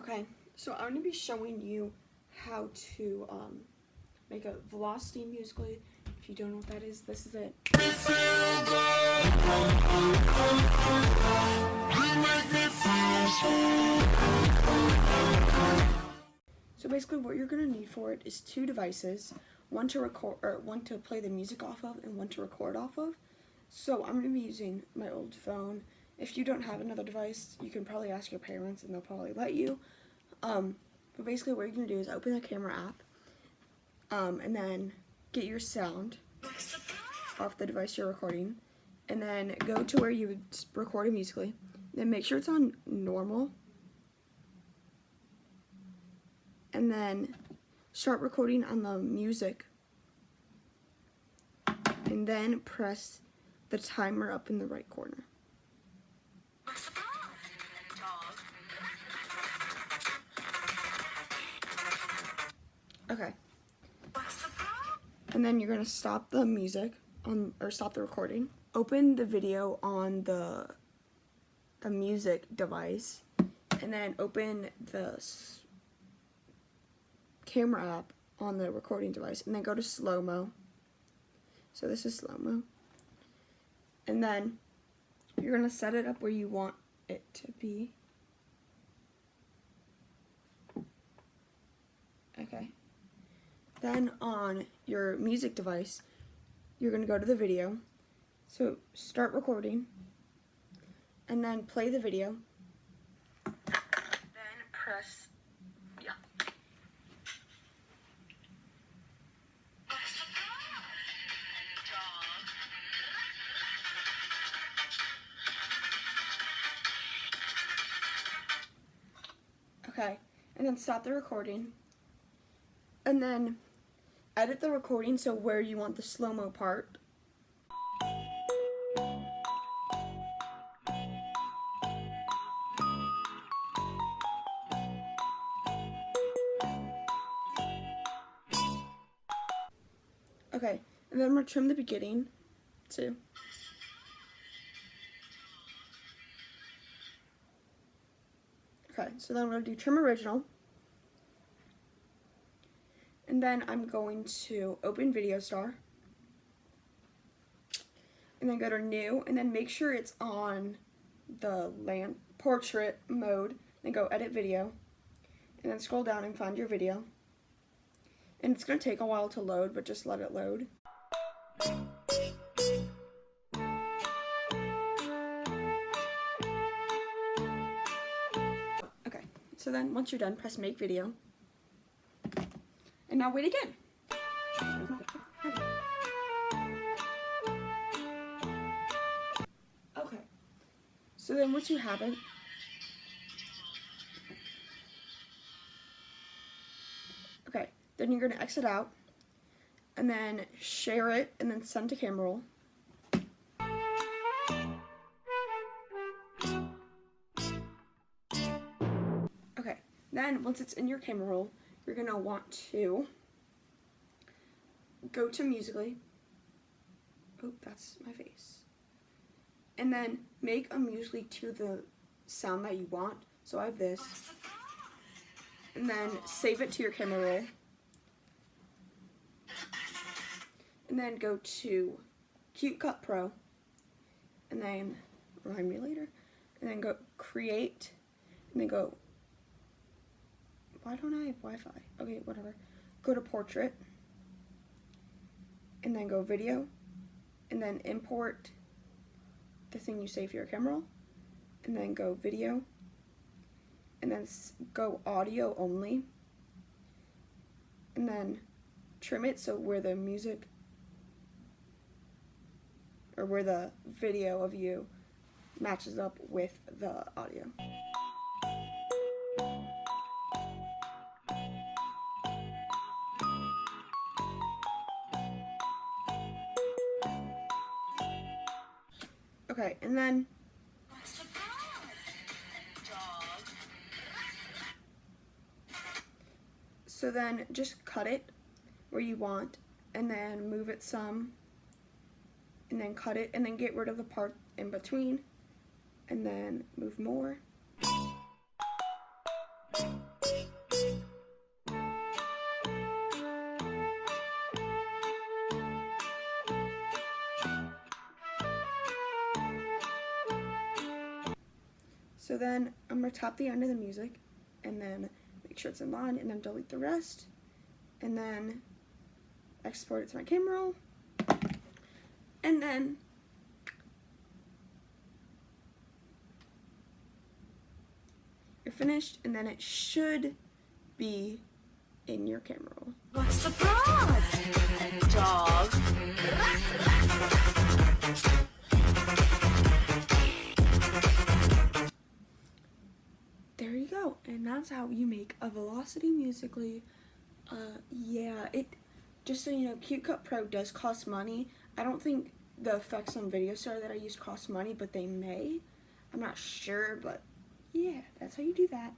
Okay, so I'm going to be showing you how to make a velocity musically. If you don't know what that is, this is it. So basically what you're going to need for it is two devices, one to record or one to play the music off of and one to record off of. So I'm going to be using my old phone. If you don't have another device, you can probably ask your parents and they'll probably let you. But basically what you're going to do is open the camera app and then get your sound off the device you're recording, and then go to where you would record it musically. Then make sure it's on normal, and then start recording on the music, and then press the timer up in the right corner. Okay. And then you're going to stop the music or stop the recording. Open the video on the music device, and then open the camera app on the recording device, and then go to slow-mo. So this is slow-mo. And then you're going to set it up where you want it to be. Okay. Then on your music device, you're going to go to the video. So start recording, and then play the video. Then press, yeah. Okay, and then stop the recording, and then edit the recording so where you want the slow-mo part. Okay, and then I'm going to trim the beginning too. Okay, so then I'm going to do trim original. And then I'm going to open Video Star. And then go to new, and then make sure it's on the portrait mode. Then go edit video. And then scroll down and find your video. And it's going to take a while to load, but just let it load. Okay, so then once you're done, press make video. And now wait again. Okay, so then once you have it, okay, then you're going to exit out, and then share it, and then send to camera roll. Okay, then once it's in your camera roll, you're going to want to go to Musical.ly. Oh, that's my face. And then make a Musical.ly to the sound that you want. So I have this. And then save it to your camera roll. And then go to CuteCut Pro. And then remind me later. And then go create. And then go, why don't I have Wi-Fi? Okay, whatever. Go to portrait, and then go video, and then import the thing you save for your camera roll, and then go video, and then go audio only, and then trim it so where the music, or where the video of you matches up with the audio. Okay, and then so then just cut it where you want, and then move it some, and then cut it, and then get rid of the part in between, and then move more. So then I'm going to tap the end of the music and then make sure it's in line and then delete the rest and then export it to my camera roll. And then you're finished, and then it should be in your camera roll. What's the problem, dog? There you go, and that's how you make a Velocity Musical.ly. Yeah, just so you know, CuteCut Pro does cost money. I don't think the effects on VideoStar that I use cost money, but they may. I'm not sure, but yeah, that's how you do that.